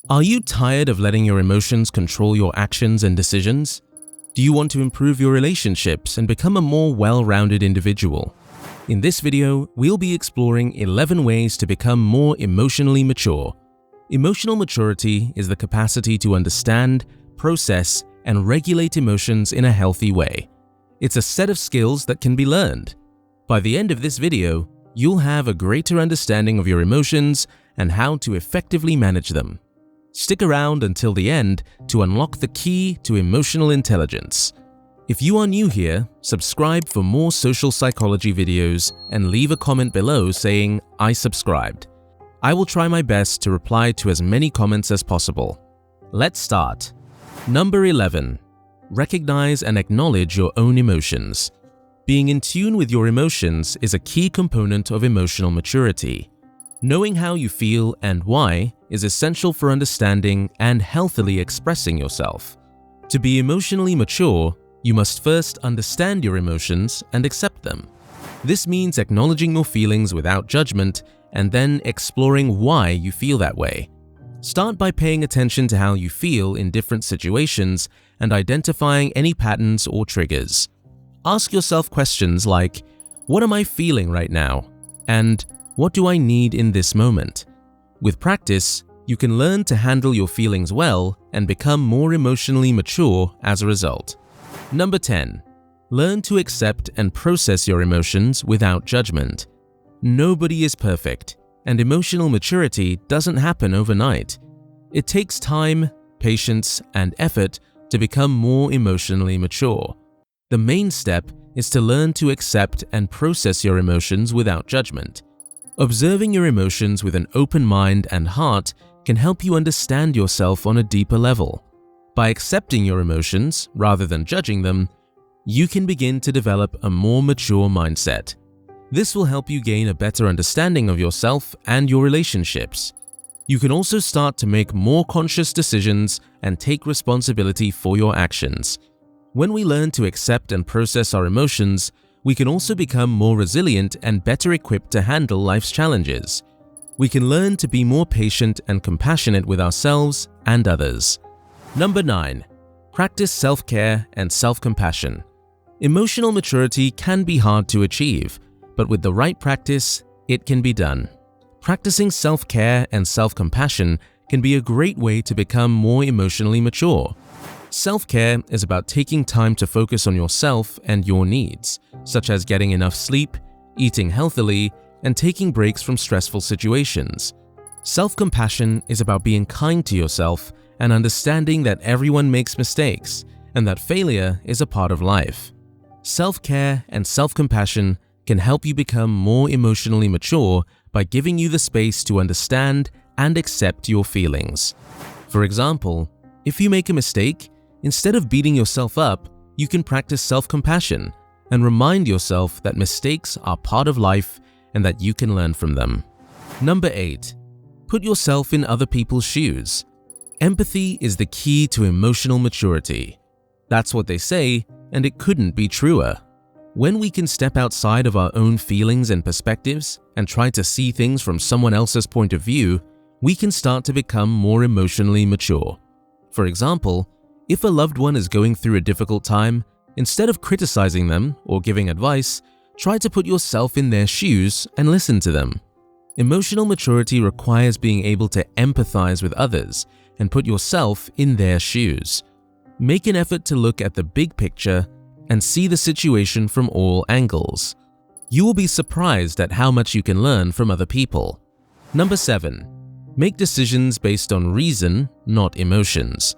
Are you tired of letting your emotions control your actions and decisions? Do you want to improve your relationships and become a more well-rounded individual? In this video, we'll be exploring 11 ways to become more emotionally mature. Emotional maturity is the capacity to understand, process, and regulate emotions in a healthy way. It's a set of skills that can be learned. By the end of this video, you'll have a greater understanding of your emotions and how to effectively manage them. Stick around until the end to unlock the key to emotional intelligence. If you are new here, subscribe for more social psychology videos and leave a comment below saying, "I subscribed." I will try my best to reply to as many comments as possible. Let's start. Number 11. Recognize and acknowledge your own emotions. Being in tune with your emotions is a key component of emotional maturity. Knowing how you feel and why is essential for understanding and healthily expressing yourself. To be emotionally mature, you must first understand your emotions and accept them. This means acknowledging your feelings without judgment and then exploring why you feel that way. Start by paying attention to how you feel in different situations and identifying any patterns or triggers. Ask yourself questions like, "What am I feeling right now?" and "What do I need in this moment?" With practice, you can learn to handle your feelings well and become more emotionally mature as a result. Number 10. Learn to accept and process your emotions without judgment. Nobody is perfect, and emotional maturity doesn't happen overnight. It takes time, patience, and effort to become more emotionally mature. The main step is to learn to accept and process your emotions without judgment. Observing your emotions with an open mind and heart can help you understand yourself on a deeper level. By accepting your emotions rather than judging them, you can begin to develop a more mature mindset. This will help you gain a better understanding of yourself and your relationships. You can also start to make more conscious decisions and take responsibility for your actions. When we learn to accept and process our emotions, we can also become more resilient and better equipped to handle life's challenges. We can learn to be more patient and compassionate with ourselves and others. Number 9. Practice self-care and self-compassion. Emotional maturity can be hard to achieve, but with the right practice, it can be done. Practicing self-care and self-compassion can be a great way to become more emotionally mature. Self-care is about taking time to focus on yourself and your needs, such as getting enough sleep, eating healthily, and taking breaks from stressful situations. Self-compassion is about being kind to yourself and understanding that everyone makes mistakes and that failure is a part of life. Self-care and self-compassion can help you become more emotionally mature by giving you the space to understand and accept your feelings. For example, if you make a mistake, instead of beating yourself up, you can practice self-compassion and remind yourself that mistakes are part of life and that you can learn from them. Number 8. Put yourself in other people's shoes. Empathy is the key to emotional maturity. That's what they say, and it couldn't be truer. When we can step outside of our own feelings and perspectives and try to see things from someone else's point of view, we can start to become more emotionally mature. For example, if a loved one is going through a difficult time, instead of criticizing them or giving advice, try to put yourself in their shoes and listen to them. Emotional maturity requires being able to empathize with others and put yourself in their shoes. Make an effort to look at the big picture and see the situation from all angles. You will be surprised at how much you can learn from other people. Number 7. Make decisions based on reason, not emotions.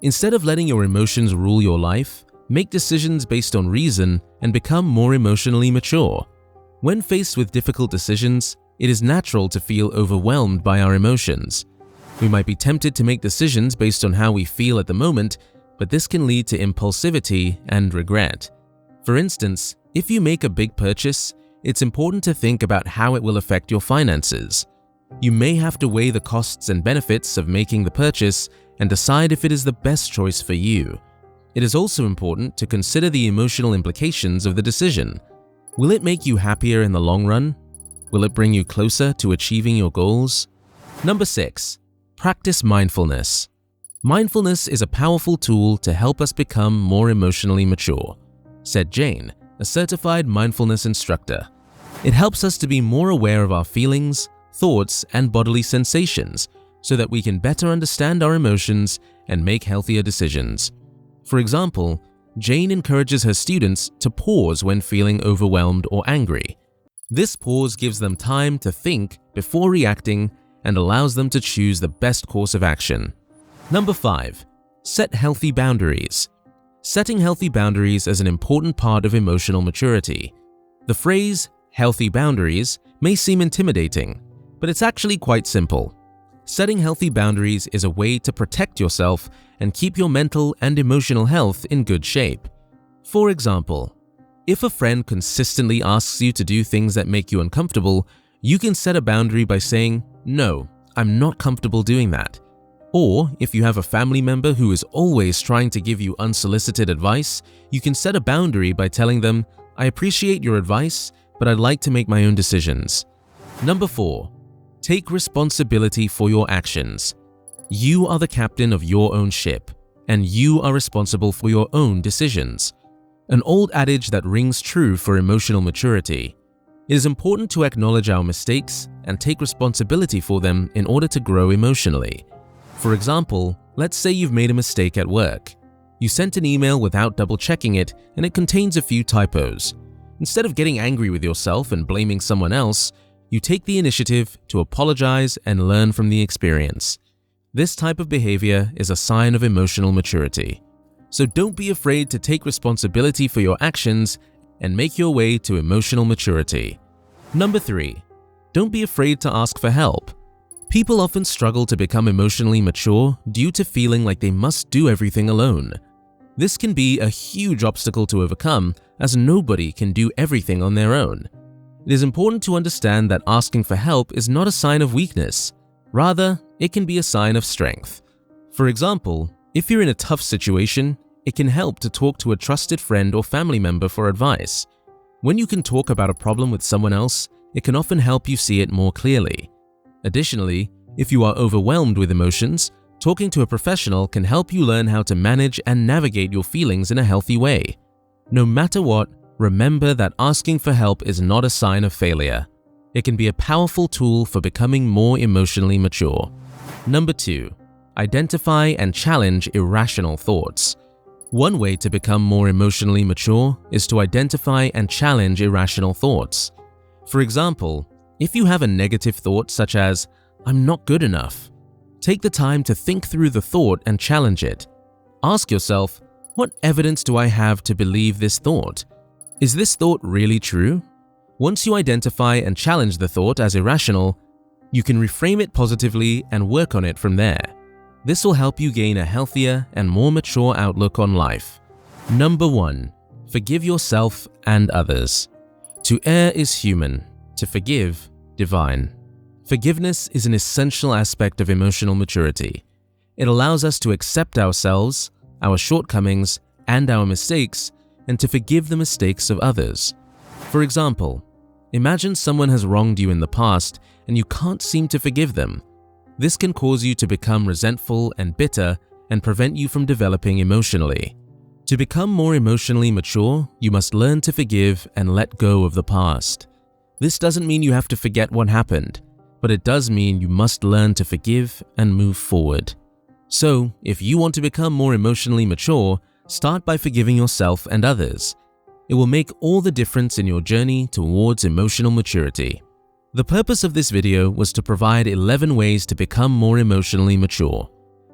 Instead of letting your emotions rule your life, make decisions based on reason and become more emotionally mature. When faced with difficult decisions, it is natural to feel overwhelmed by our emotions. We might be tempted to make decisions based on how we feel at the moment, but this can lead to impulsivity and regret. For instance, if you make a big purchase, it's important to think about how it will affect your finances. You may have to weigh the costs and benefits of making the purchase and decide if it is the best choice for you. It is also important to consider the emotional implications of the decision. Will it make you happier in the long run? Will it bring you closer to achieving your goals? Number 6. Practice mindfulness. Mindfulness is a powerful tool to help us become more emotionally mature, said Jane, a certified mindfulness instructor. It helps us to be more aware of our feelings, thoughts, and bodily sensations so that we can better understand our emotions and make healthier decisions. For example, Jane encourages her students to pause when feeling overwhelmed or angry. This pause gives them time to think before reacting and allows them to choose the best course of action. Number 5. Set healthy boundaries. Setting healthy boundaries is an important part of emotional maturity. The phrase, healthy boundaries, may seem intimidating, but it's actually quite simple. Setting healthy boundaries is a way to protect yourself and keep your mental and emotional health in good shape. For example, if a friend consistently asks you to do things that make you uncomfortable, you can set a boundary by saying, "No, I'm not comfortable doing that." Or if you have a family member who is always trying to give you unsolicited advice, you can set a boundary by telling them, "I appreciate your advice, but I'd like to make my own decisions." Number 4. Take responsibility for your actions. You are the captain of your own ship, and you are responsible for your own decisions. An old adage that rings true for emotional maturity. It is important to acknowledge our mistakes and take responsibility for them in order to grow emotionally. For example, let's say you've made a mistake at work. You sent an email without double-checking it and it contains a few typos. Instead of getting angry with yourself and blaming someone else, you take the initiative to apologize and learn from the experience. This type of behavior is a sign of emotional maturity. So don't be afraid to take responsibility for your actions and make your way to emotional maturity. Number 3. Don't be afraid to ask for help. People often struggle to become emotionally mature due to feeling like they must do everything alone. This can be a huge obstacle to overcome, as nobody can do everything on their own. It is important to understand that asking for help is not a sign of weakness. Rather, it can be a sign of strength. For example, if you're in a tough situation, it can help to talk to a trusted friend or family member for advice. When you can talk about a problem with someone else, it can often help you see it more clearly. Additionally, if you are overwhelmed with emotions, talking to a professional can help you learn how to manage and navigate your feelings in a healthy way. No matter what, remember that asking for help is not a sign of failure. It can be a powerful tool for becoming more emotionally mature. Number 2. Identify and challenge irrational thoughts. One way to become more emotionally mature is to identify and challenge irrational thoughts. For example, if you have a negative thought such as, "I'm not good enough," take the time to think through the thought and challenge it. Ask yourself, what evidence do I have to believe this thought? Is this thought really true? Once you identify and challenge the thought as irrational, you can reframe it positively and work on it from there. This will help you gain a healthier and more mature outlook on life. Number 1. Forgive yourself and others. To err is human, to forgive, divine. Forgiveness is an essential aspect of emotional maturity. It allows us to accept ourselves, our shortcomings, and our mistakes, and to forgive the mistakes of others. For example, imagine someone has wronged you in the past and you can't seem to forgive them. This can cause you to become resentful and bitter and prevent you from developing emotionally. To become more emotionally mature, you must learn to forgive and let go of the past. This doesn't mean you have to forget what happened, but it does mean you must learn to forgive and move forward. So, if you want to become more emotionally mature, start by forgiving yourself and others. It will make all the difference in your journey towards emotional maturity. The purpose of this video was to provide 11 ways to become more emotionally mature.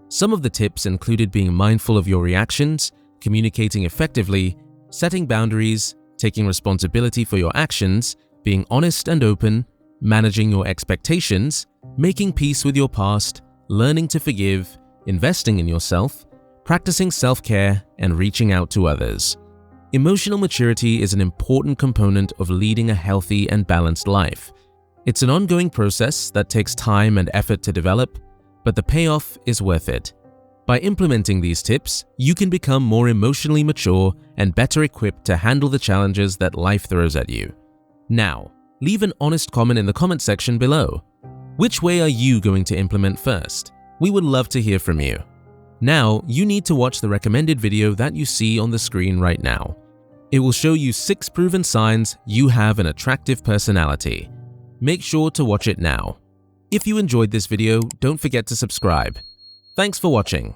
Some of the tips included being mindful of your reactions, communicating effectively, setting boundaries, taking responsibility for your actions, being honest and open, managing your expectations, making peace with your past, learning to forgive, investing in yourself, practicing self-care, and reaching out to others. Emotional maturity is an important component of leading a healthy and balanced life. It's an ongoing process that takes time and effort to develop, but the payoff is worth it. By implementing these tips, you can become more emotionally mature and better equipped to handle the challenges that life throws at you. Now, leave an honest comment in the comment section below. Which way are you going to implement first? We would love to hear from you. Now, you need to watch the recommended video that you see on the screen right now. It will show you 6 proven signs you have an attractive personality. Make sure to watch it now. If you enjoyed this video, don't forget to subscribe. Thanks for watching.